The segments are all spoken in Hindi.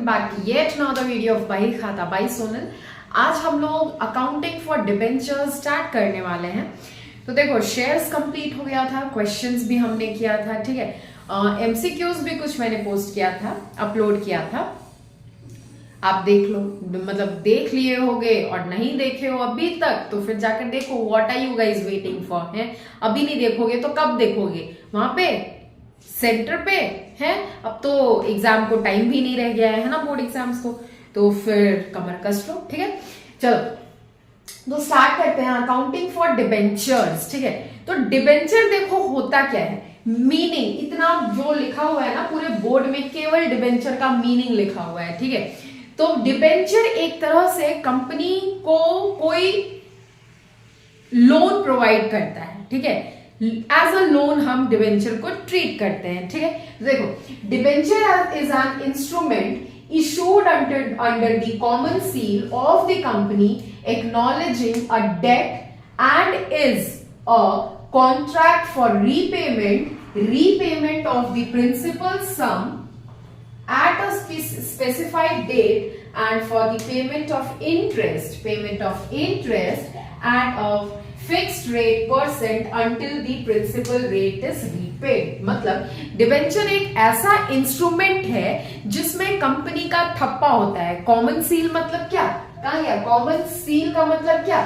back yet another video of by खाता बाई सोनल। आज हम लोग अकाउंटिंग फॉर डिबेंचर स्टार्ट करने वाले हैं। तो देखो शेयर्स कंप्लीट हो गया था, क्वेश्चंस भी हमने किया था, ठीक है। एमसीक्यूज भी कुछ मैंने पोस्ट किया था, अपलोड किया था, आप देख लो, मतलब देख लिए होगे और नहीं देखे हो अभी तक तो फिर जाकर देखो। What are you guys waiting for है, अभी नहीं देखोगे तो कब देखोगे? वहां पे सेंटर पे है। अब तो एग्जाम को टाइम भी नहीं रह गया है ना, बोर्ड एग्जाम्स को, तो फिर कमर कस लो, ठीक है। चलो तो स्टार्ट करते हैं अकाउंटिंग फॉर डिबेंचर्स, ठीक है। तो डिबेंचर देखो होता क्या है, मीनिंग इतना जो लिखा हुआ है ना पूरे बोर्ड में, केवल डिबेंचर का मीनिंग लिखा हुआ है, ठीक है। तो डिबेंचर एक तरह से कंपनी को कोई लोन प्रोवाइड करता है, ठीक है। एज अ लोन हम डिबेंचर को ट्रीट करते हैं, ठीक है। देखो debenture is an instrument issued under the common seal of the company acknowledging a debt and is a contract for repayment of the principal sum at a specified date and for the payment of interest at a fixed rate % until the principal rate is repaid। मतलब डिबेंचर एक ऐसा इंस्ट्रूमेंट है जिसमें कंपनी का थप्पा होता है। कॉमन सील मतलब क्या, कहा गया? कॉमन सील का मतलब क्या?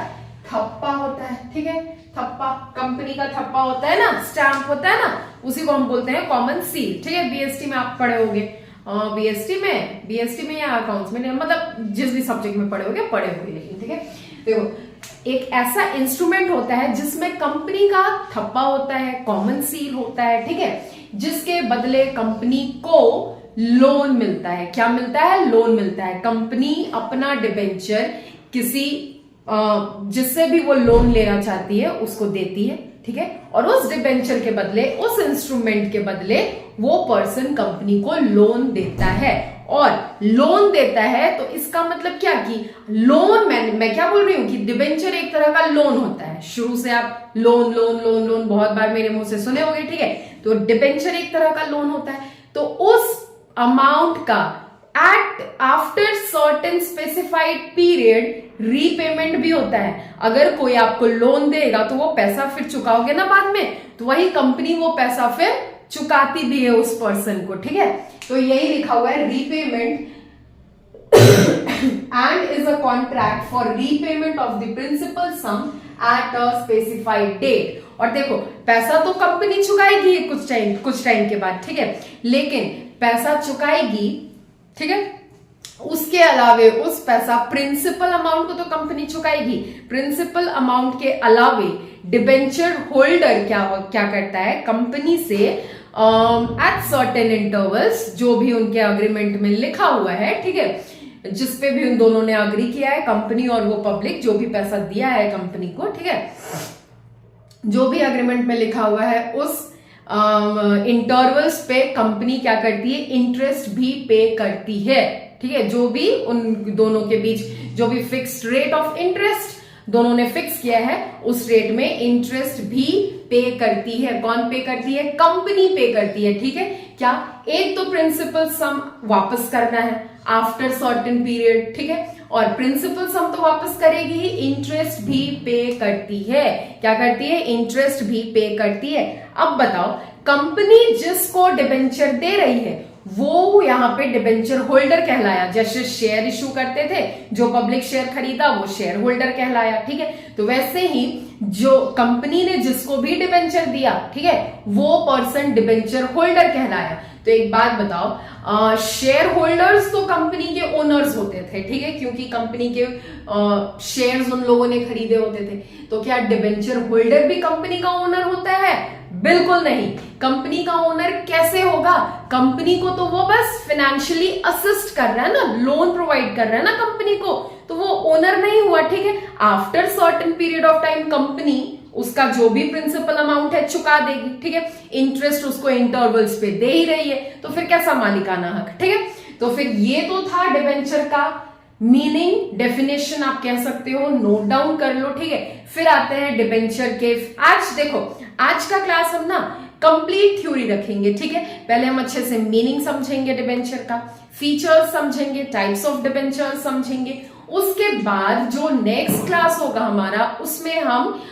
थप्पा होता है, ठीक है। थप्पा, कंपनी का थप्पा होता है ना, स्टैंप होता है ना, उसी को हम बोलते हैं कॉमन सील, ठीक है। बीएसटी में आप पढ़े होगे, बीएसटी में या अकाउंट्स में, मतलब जिस भी सब्जेक्ट में पढ़े होगे लेकिन, ठीक है। देखो एक ऐसा इंस्ट्रूमेंट होता है जिसमें कंपनी का थप्पा होता है, कॉमन सील होता है, ठीक है, जिसके बदले कंपनी को लोन मिलता है। क्या मिलता है? लोन मिलता है। कंपनी अपना डिबेंचर किसी जिससे भी वो लोन लेना चाहती है उसको देती है, ठीक है। और उस डिबेंचर के बदले, उस इंस्ट्रूमेंट के बदले वो पर्सन कंपनी को लोन देता है। और लोन देता है तो इसका मतलब क्या कि लोन, मैं क्या बोल रही हूं कि डिबेंचर एक तरह का लोन होता है। शुरू से आप लोन लोन लोन लोन बहुत बार मेरे मुंह से सुने होंगे, ठीक है। तो डिबेंचर एक तरह का लोन होता है। तो उस अमाउंट का after certain specified period repayment भी होता है। अगर कोई आपको लोन देगा तो वो पैसा फिर चुकाओगे ना बाद में, तो वही कंपनी वो पैसा फिर चुकाती भी है उस पर्सन को, ठीक है। तो यही लिखा हुआ है repayment and is a contract for repayment of the principal sum at a specified date. और देखो पैसा तो कंपनी चुकाएगी कुछ टाइम के बाद, ठीक है, लेकिन पैसा चुकाएगी, ठीक है, उसके अलावे उस पैसा प्रिंसिपल अमाउंट को तो कंपनी चुकाएगी, प्रिंसिपल अमाउंट के अलावे डिबेंचर होल्डर क्या करता है, कंपनी से एट सर्टेन इंटरवल्स, जो भी उनके अग्रीमेंट में लिखा हुआ है, ठीक है, जिसपे भी उन दोनों ने अग्री किया है, कंपनी और वो पब्लिक, जो भी पैसा दिया है कंपनी को, ठीक है, जो भी अग्रीमेंट में लिखा हुआ है उस इंटरवल्स पे कंपनी क्या करती है, इंटरेस्ट भी पे करती है, ठीक है। जो भी उन दोनों के बीच जो भी फिक्स्ड रेट ऑफ इंटरेस्ट दोनों ने फिक्स किया है उस रेट में इंटरेस्ट भी पे करती है। कौन पे करती है? कंपनी पे करती है, ठीक है। क्या? एक तो प्रिंसिपल सम वापस करना है आफ्टर सर्टेन पीरियड, ठीक है, और प्रिंसिपल सम तो वापस करेगी ही, इंटरेस्ट भी पे करती है। क्या करती है? इंटरेस्ट भी पे करती है। अब बताओ कंपनी जिसको डिबेंचर दे रही है वो यहाँ पे डिबेंचर होल्डर कहलाया। जैसे शेयर इशू करते थे, जो पब्लिक शेयर खरीदा वो शेयर होल्डर कहलाया, ठीक है। तो वैसे ही जो कंपनी ने जिसको भी डिबेंचर दिया, ठीक है, वो पर्सन डिबेंचर होल्डर कहलाया। तो एक बात बताओ, शेयर होल्डर्स तो कंपनी के ओनर्स होते थे, ठीक है, क्योंकि कंपनी के शेयर्स उन लोगों ने खरीदे होते थे। तो क्या डिबेंचर होल्डर भी कंपनी का ओनर होता है? बिल्कुल नहीं। कंपनी का ओनर कैसे होगा? कंपनी को तो वो बस फाइनेंशियली असिस्ट कर रहा है ना, लोन प्रोवाइड कर रहा है ना कंपनी को, तो वो ओनर नहीं हुआ, ठीक है। After certain period of time company उसका जो भी प्रिंसिपल अमाउंट है चुका देगी, ठीक है, इंटरेस्ट उसको इंटरवल्स पे दे ही रही है, तो फिर कैसा मालिकाना हक, ठीक है। तो फिर ये तो था डिबेंचर का मीनिंग, डेफिनेशन आप कह सकते हो, नोट डाउन कर लो, ठीक है। फिर आते हैं डिबेंचर के। आज देखो आज का क्लास हम ना कंप्लीट थ्योरी रखेंगे, ठीक है। पहले हम अच्छे से मीनिंग समझेंगे डिबेंचर का, फीचर्स समझेंगे, टाइप्स ऑफ डिबेंचर समझेंगे। उसके बाद जो नेक्स्ट क्लास होगा हमारा, उसमें हम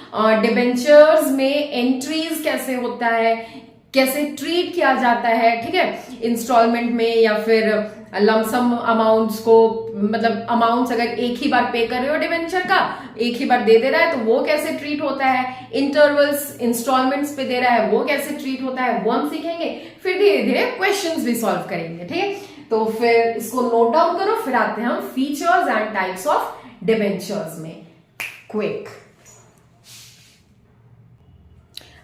डिबेंचर्स में एंट्रीज कैसे होता है, कैसे ट्रीट किया जाता है, ठीक है, इंस्टॉलमेंट में या फिर लमसम अमाउंट्स को, मतलब अमाउंट्स अगर एक ही बार पे कर रहे हो डिबेंचर का, एक ही बार दे रहा है तो वो कैसे ट्रीट होता है, इंटरवल्स इंस्टॉलमेंट्स पे दे रहा है वो कैसे ट्रीट होता है, वो हम सीखेंगे। फिर धीरे धीरे क्वेश्चंस भी सॉल्व करेंगे, ठीक है। तो फिर इसको नोट डाउन करो, फिर आते हैं हम features and types of debentures में। क्विक,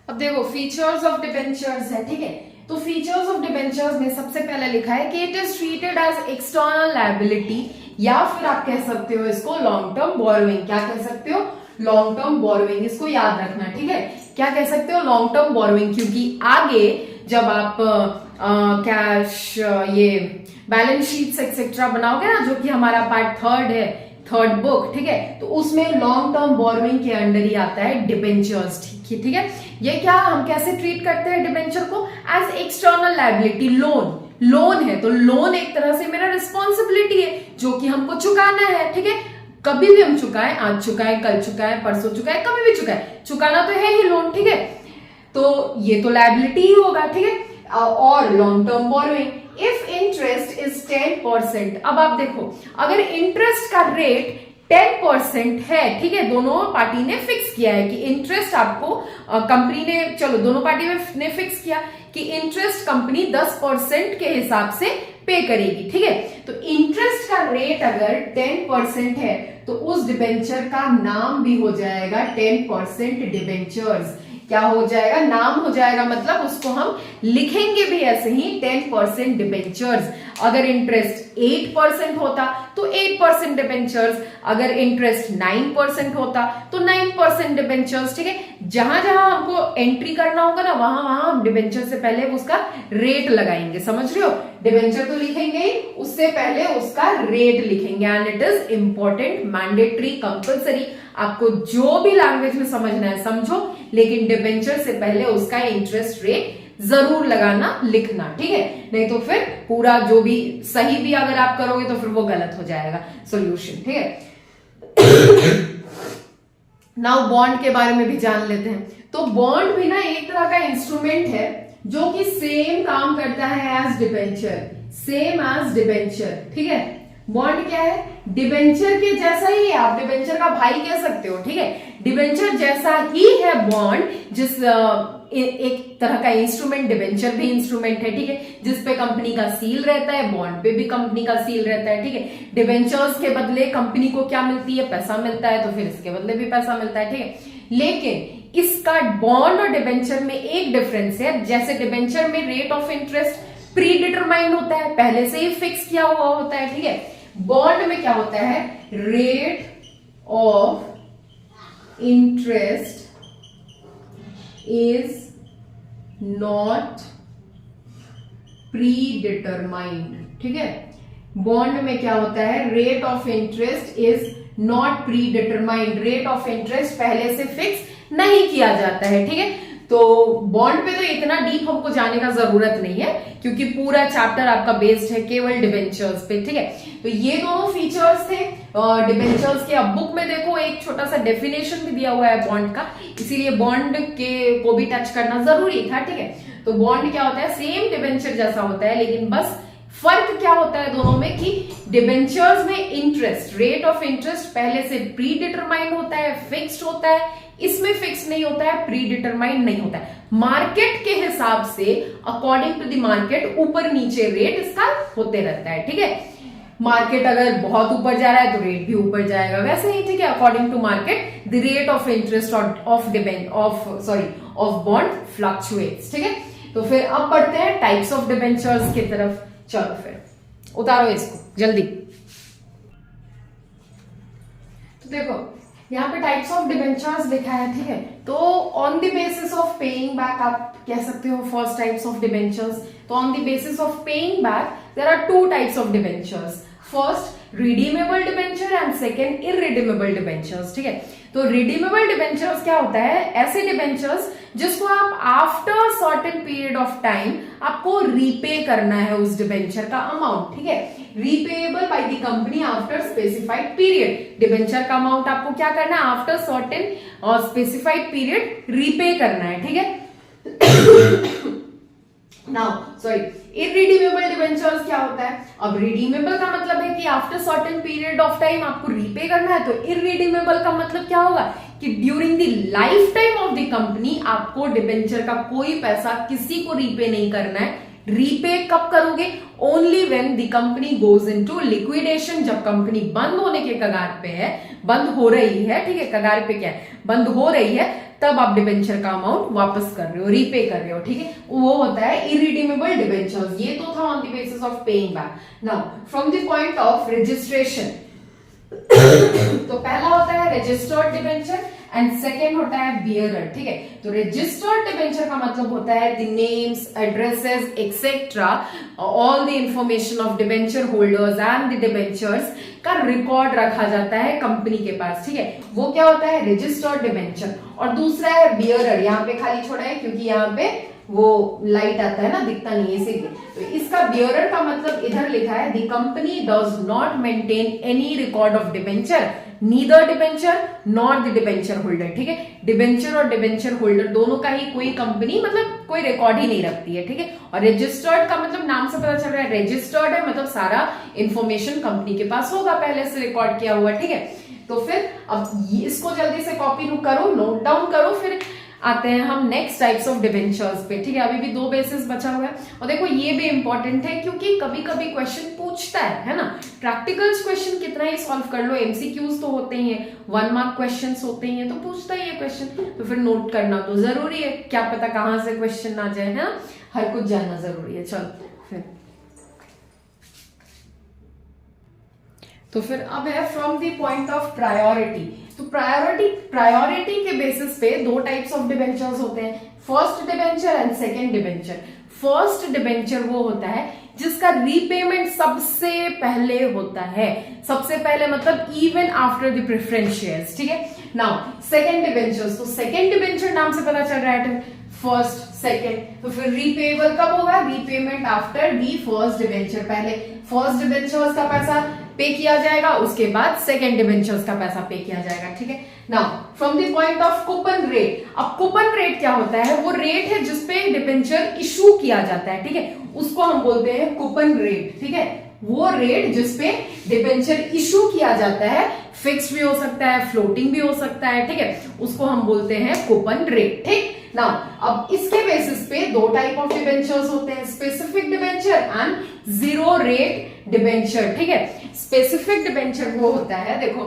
अब देखो फीचर्स ऑफ डिबेंचर्स है, ठीक है। तो फीचर्स ऑफ डिबेंचर्स में सबसे पहले लिखा है कि it is treated as external liability, या फिर आप कह सकते हो इसको लॉन्ग टर्म बोरोइंग। क्या कह सकते हो? Long term borrowing. इसको याद रखना, ठीक है। क्या कह सकते हो? लॉन्ग टर्म बोरोइंग, क्योंकि आगे जब आप कैश ये बैलेंस शीट्स एक्सेट्रा बनाओगे ना, जो कि हमारा पार्ट थर्ड है, थर्ड बुक, ठीक है, तो उसमें लॉन्ग टर्म बोरोइंग के अंडर ही आता है डिबेंचर्स, ठीक है। ये क्या, हम कैसे ट्रीट करते हैं डिबेंचर को? एज एक्सटर्नल लायबिलिटी, लोन है तो लोन एक तरह से मेरा रिस्पॉन्सिबिलिटी है जो कि हमको चुकाना है, ठीक है। कभी भी हम चुकाएं, आज चुकाएं, कल चुकाएं, परसों चुकाएं, कभी भी चुकाएं, चुकाना तो है ही लोन, ठीक है। तो ये तो लायबिलिटी ही होगा, ठीक है। और long term borrowing, if interest is 10%। अब आप देखो, अगर इंटरेस्ट का रेट 10% है, ठीक है, दोनों पार्टी ने फिक्स किया है कि इंटरेस्ट आपको कंपनी ने, चलो दोनों पार्टी ने फिक्स किया कि इंटरेस्ट कंपनी 10% के हिसाब से पे करेगी, ठीक है। तो इंटरेस्ट का रेट अगर 10% है तो उस डिबेंचर का नाम भी हो जाएगा 10% डिबेंचर्स। क्या हो जाएगा? नाम हो जाएगा, मतलब उसको हम लिखेंगे भी ऐसे ही 10% डिबेंचर्स। अगर इंटरेस्ट 8% होता तो 8% डिबेंचर्स, अगर इंटरेस्ट 9% होता तो 9% डिबेंचर्स, ठीक है। जहां जहां हमको एंट्री करना होगा ना, वहां वहां हम डिबेंचर से पहले उसका रेट लगाएंगे, समझ रहे हो। डिबेंचर तो लिखेंगे ही, उससे पहले उसका रेट लिखेंगे। And it is important, mandatory, compulsory. आपको जो भी लैंग्वेज में समझना है समझो, लेकिन डिबेंचर से पहले उसका इंटरेस्ट रेट जरूर लगाना, लिखना, ठीक है। नहीं तो फिर पूरा जो भी सही भी अगर आप करोगे तो फिर वो गलत हो जाएगा सॉल्यूशन, ठीक है। नाउ बॉन्ड के बारे में भी जान लेते हैं। तो बॉन्ड भी ना एक तरह का इंस्ट्रूमेंट है जो कि सेम काम करता है as debenture, same as debenture, ठीक है। बॉन्ड क्या है? डिबेंचर के जैसा ही है, आप डिबेंचर का भाई कह सकते हो, ठीक है। डिबेंचर जैसा ही है बॉन्ड, जिस एक तरह का इंस्ट्रूमेंट, डिबेंचर भी इंस्ट्रूमेंट है, ठीक है, जिसपे कंपनी का सील रहता है, बॉन्ड पे भी कंपनी का सील रहता है, ठीक है। डिबेंचर्स के बदले कंपनी को क्या मिलती है? पैसा मिलता है, तो फिर इसके बदले भी पैसा मिलता है, ठीक है। लेकिन इसका बॉन्ड और डिबेंचर में एक डिफरेंस है। जैसे डिबेंचर में rate of interest pre determined होता है, पहले से ही फिक्स किया हुआ होता है, ठीक है। बॉन्ड में क्या होता है? Rate of interest is not pre determined, ठीक है। बॉन्ड में क्या होता है? Rate of interest is not pre determined, rate of interest पहले से फिक्स नहीं किया जाता है, ठीक है। तो बॉन्ड पे तो इतना डीप हमको जाने का जरूरत नहीं है, क्योंकि पूरा चैप्टर आपका बेस्ड है केवल डिबेंचर्स पे, ठीक है। तो ये दोनों फीचर्स थे डिबेंचर्स के। अब बुक में देखो एक छोटा सा डेफिनेशन भी दिया हुआ है बॉन्ड का, इसीलिए बॉन्ड के को भी टच करना जरूरी था, ठीक है। तो बॉन्ड क्या होता है? सेम डिबेंचर जैसा होता है, लेकिन बस फर्क क्या होता है दोनों में कि डिबेंचर्स में इंटरेस्ट, रेट ऑफ इंटरेस्ट पहले से प्री डिटरमाइंड होता है, फिक्स्ड होता है। इसमें फिक्स नहीं होता है, प्री डिटरमाइंड नहीं होता है। मार्केट के हिसाब से, अकॉर्डिंग टू द मार्केट, ऊपर नीचे रेट इसका होते रहता है, ठीक है। मार्केट अगर बहुत ऊपर जा रहा है तो रेट भी ऊपर जाएगा, वैसे ही, ठीक है। According to market the rate of interest of bond fluctuates, ठीक है। तो फिर अब पढ़ते हैं टाइप्स ऑफ डिबेंचर्स की तरफ। चलो फिर उतारो इसको जल्दी। तो देखो यहाँ पे टाइप्स ऑफ डिबेंचर्स लिखा है, ठीक है। तो on the basis of paying back, आप कह सकते हो फर्स्ट टाइप्स ऑफ डिबेंचर्स। तो on the basis of paying back there are two types of debentures, first redeemable debenture and second irredeemable debentures, ठीक है। तो रिडीमेबल डिबेंचर्स क्या होता है, ऐसे डिबेंचर्स जिसको आप after certain period of time आपको रीपे करना है उस डिबेंचर का अमाउंट, ठीक है, repayable by the company after specified period. Debenture का अमाउंट आपको क्या करना है, आफ्टर सर्टेन और स्पेसिफाइड पीरियड रीपे करना है, ठीक है। नाउ सॉरी, इररिडीमेबल डिबेंचर्स क्या होता है, अब रिडीमेबल का मतलब है कि after certain period of time आपको रीपे करना है, तो इररिडीमेबल का मतलब क्या होगा कि during the life time of the company आपको डिबेंचर का कोई पैसा किसी को रीपे नहीं करना है। रीपे कब करोगे, only when the company goes into liquidation, जब कंपनी बंद होने के कगार पे है, बंद हो रही है, ठीक है, कगार पे क्या है, बंद हो रही है, तब आप डिबेंचर का अमाउंट वापस कर रहे हो, रीपे कर रहे हो, ठीक है, वो होता है इरिडीमेबल डिबेंचर्स। ये तो था on the basis of paying back. Now from the point of registration, तो पहला होता है रजिस्टर्ड डिबेंचर एंड सेकेंड होता है बियरर, ठीक है। तो रजिस्टर्ड डिबेंचर का मतलब होता है the names, addresses etcetera, all the information of debenture holders and the debentures का रिकॉर्ड रखा जाता है कंपनी के पास, ठीक है, वो क्या होता है रजिस्टर्ड डिबेंचर। और दूसरा है बियरर, यहाँ पे खाली छोड़ा है क्योंकि यहाँ पे वो लाइट आता है ना, दिखता नहीं है इसीलिए। तो इसका बियरर का मतलब इधर लिखा है the company does not maintain any record of debenture, neither debenture not the debenture holder, ठीक है, डिबेंचर और डिबेंचर होल्डर दोनों का ही कोई कंपनी मतलब कोई रिकॉर्ड ही नहीं रखती है, ठीक है। और रजिस्टर्ड का मतलब नाम से पता चल रहा है रजिस्टर्ड है, मतलब सारा इंफॉर्मेशन कंपनी के पास होगा, पहले से रिकॉर्ड किया हुआ, ठीक है। तो फिर अब इसको जल्दी से कॉपी करो, नोट डाउन करो, फिर आते हैं हम नेक्स्ट टाइप्स ऑफ डिबेंचर्स पे, ठीक है। अभी भी 2 बेसिस बचा हुआ है, और देखो ये भी इंपॉर्टेंट है क्योंकि कभी कभी क्वेश्चन पूछता है ना। प्रैक्टिकल्स क्वेश्चन कितना ही सॉल्व कर लो, एमसीक्यूज तो होते ही हैं, 1 मार्क क्वेश्चंस होते ही हैं, तो पूछता ही है क्वेश्चन, तो फिर नोट करना तो जरूरी है, क्या पता कहां से क्वेश्चन आ जाए, है ना, हर कुछ जानना जरूरी है। चलो फिर अब है from the point of priority. तो प्रायोरिटी के बेसिस पे 2 टाइप्स ऑफ डिबेंचर्स होते हैं, first debenture and second debenture. First debenture वो होता है जिसका रीपेमेंट सबसे पहले होता है, सबसे पहले मतलब even after the preference shares, ठीक है। नाउ सेकेंड डिबेंचर्स, तो सेकेंड डिबेंचर नाम से पता चल रहा है फर्स्ट सेकेंड, तो फिर रीपेबल कब होगा, repayment after the first debenture. पहले फर्स्ट डिबेंचर्स का पैसा पे किया जाएगा, उसके बाद सेकेंड डिबेंचर्स का पैसा पे किया जाएगा, ठीक है। Now from the point of coupon rate, अब कूपन रेट क्या होता है, वो रेट है जिसपे डिबेंचर इशू किया जाता है, ठीक है, उसको हम बोलते हैं कूपन रेट, ठीक है। वो रेट जिसपे डिबेंचर इशू किया जाता है, फिक्स्ड भी हो सकता है, फ्लोटिंग भी हो सकता है, ठीक है, उसको हम बोलते हैं कूपन रेट, ठीक। नाउ अब इसके बेसिस पे 2 टाइप ऑफ डिबेंचर्स होते हैं, specific debenture and zero rate debenture, ठीक है। स्पेसिफिक डिबेंचर वो होता है, देखो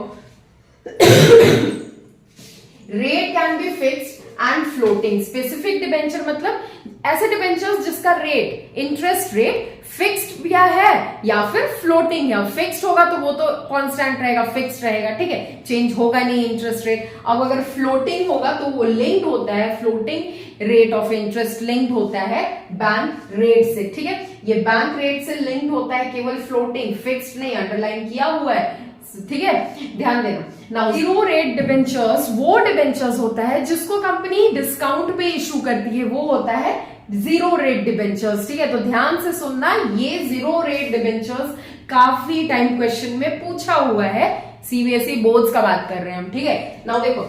rate can be fixed and floating. Specific debenture मतलब ऐसे डिबेंचर्स जिसका रेट, इंटरेस्ट रेट फिक्स्ड या है या फिर फ्लोटिंग है। फिक्स्ड होगा तो वो तो कांस्टेंट रहेगा, फिक्स्ड रहेगा, ठीक है, चेंज होगा नहीं इंटरेस्ट रेट। अब अगर फ्लोटिंग होगा तो वो लिंक्ड होता है, floating rate of interest linked होता है बैंक रेट से, ठीक है। ये बैंक रेट से लिंक्ड होता है, केवल फ्लोटिंग, फिक्स्ड नहीं, अंडरलाइन किया हुआ है, ठीक है, ध्यान देना। नाउ जीरो रेट डिबेंचर्स वो डिबेंचर्स होता है जिसको कंपनी डिस्काउंट पे इशू करती है, वो होता है जीरो रेट डिबेंचर्स, ठीक है। तो ध्यान से सुनना, ये जीरो रेट डिबेंचर्स काफी टाइम क्वेश्चन में पूछा हुआ है, सीबीएसई बोर्ड्स का बात कर रहे हैं हम, ठीक है। नाउ देखो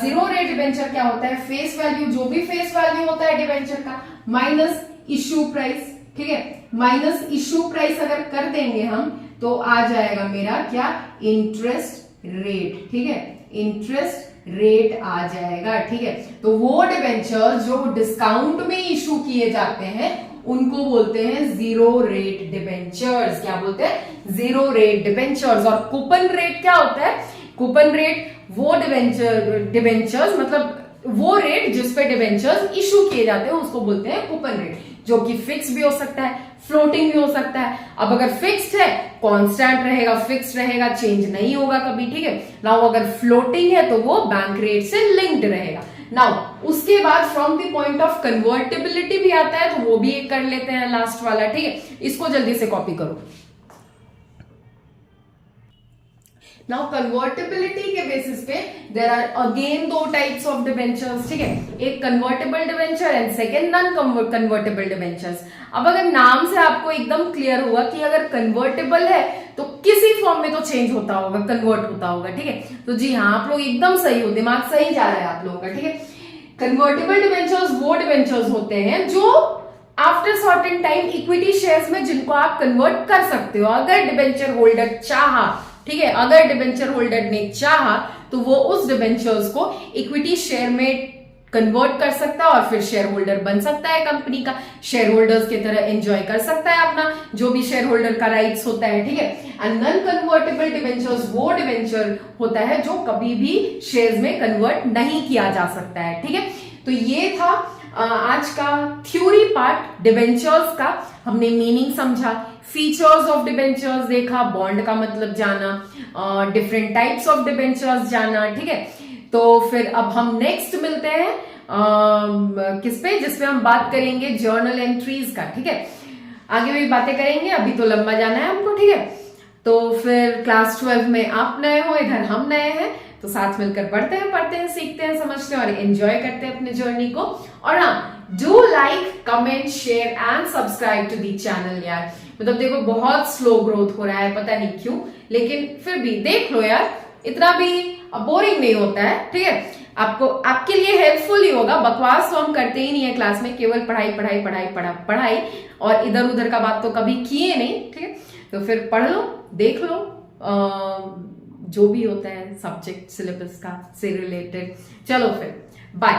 जीरो रेट डिबेंचर क्या होता है, फेस वैल्यू, जो भी फेस वैल्यू होता है डिबेंचर का माइनस इशू प्राइस, ठीक है, माइनस इशू प्राइस अगर कर देंगे हम तो आ जाएगा मेरा क्या, इंटरेस्ट रेट, ठीक है, इंटरेस्ट रेट आ जाएगा, ठीक है। तो वो डिबेंचर जो डिस्काउंट में इशू किए जाते हैं उनको बोलते हैं जीरो रेट डिबेंचर्स। क्या बोलते हैं, जीरो रेट डिबेंचर्स। और कूपन रेट क्या होता है, कूपन रेट वो डिबेंचर्स मतलब वो रेट जिसपे डिबेंचर्स इशू किए जाते हैं उसको बोलते हैं कूपन रेट, जो कि फिक्स भी हो सकता है, फ्लोटिंग भी हो सकता है। अब अगर फिक्स्ड है कांस्टेंट रहेगा, फिक्स्ड रहेगा, चेंज नहीं होगा कभी, ठीक है। नाउ अगर फ्लोटिंग है तो वो बैंक रेट से लिंक्ड रहेगा। नाउ उसके बाद from the point of convertibility भी आता है, तो वो भी एक कर लेते हैं लास्ट वाला, ठीक है। इसको जल्दी से कॉपी करो। नाउ कन्वर्टेबिलिटी के बेसिस पे देर आर अगेन दो टाइप्स ऑफ डिबेंचर्स, ठीक है, एक convertible debenture and second non convertible debentures. अब अगर नाम से आपको एकदम क्लियर हुआ कि अगर कन्वर्टेबल है तो किसी फॉर्म में तो चेंज होता होगा, कन्वर्ट होता होगा, ठीक है। तो जी हाँ, आप लोग एकदम सही हो, दिमाग सही जा रहा है आप लोगों का, ठीक है। कन्वर्टेबल डिबेंचर्स वो डिबेंचर्स होते हैं जो after certain time equity shares में जिनको आप कन्वर्ट कर सकते हो, अगर डिबेंचर होल्डर चाहा, ठीक है, अगर डिबेंचर होल्डर ने चाहा तो वो उस डिबेंचर्स को इक्विटी शेयर में कन्वर्ट कर सकता है और फिर शेयर होल्डर बन सकता है, कंपनी का शेयर होल्डर्स की तरह एंजॉय कर सकता है अपना जो भी शेयर होल्डर का राइट्स होता है, ठीक है। एंड नॉन कन्वर्टेबल डिबेंचर्स वो डिबेंचर होता है जो कभी भी शेयर्स में कन्वर्ट नहीं किया जा सकता है, ठीक है। तो ये था आज का थ्योरी पार्ट डिबेंचर्स का। हमने मीनिंग समझा, फीचर्स ऑफ डिबेंचर्स देखा, बॉन्ड का मतलब जाना, डिफरेंट टाइप्स ऑफ डिबेंचर्स जाना, ठीक है। तो फिर अब हम नेक्स्ट मिलते हैं किस पे, जिसपे हम बात करेंगे जर्नल एंट्रीज का, ठीक है। आगे भी बातें करेंगे, अभी तो लंबा जाना है हमको, ठीक है। तो फिर क्लास 12 में आप नए हो, इधर हम नए हैं, तो साथ मिलकर पढ़ते हैं, सीखते हैं, समझते हैं और एंजॉय करते हैं अपने जर्नी को। और हाँ, do like, comment, share and subscribe to the channel यार। मतलब देखो बहुत स्लो ग्रोथ हो रहा है, पता नहीं क्यों, लेकिन फिर भी देख लो यार, इतना भी बोरिंग नहीं होता है, ठीक है। आपको, आपके लिए हेल्पफुल ही होगा। बकवास तो हम करते ही नहीं है क्लास में, केवल पढ़ाई पढ़ाई पढ़ाई पढ़ाई और इधर उधर का बात तो कभी किए नहीं, ठीक है। तो फिर पढ़ लो, देख लो, जो भी होता है सब्जेक्ट सिलेबस का से रिलेटेड। चलो फिर बाय।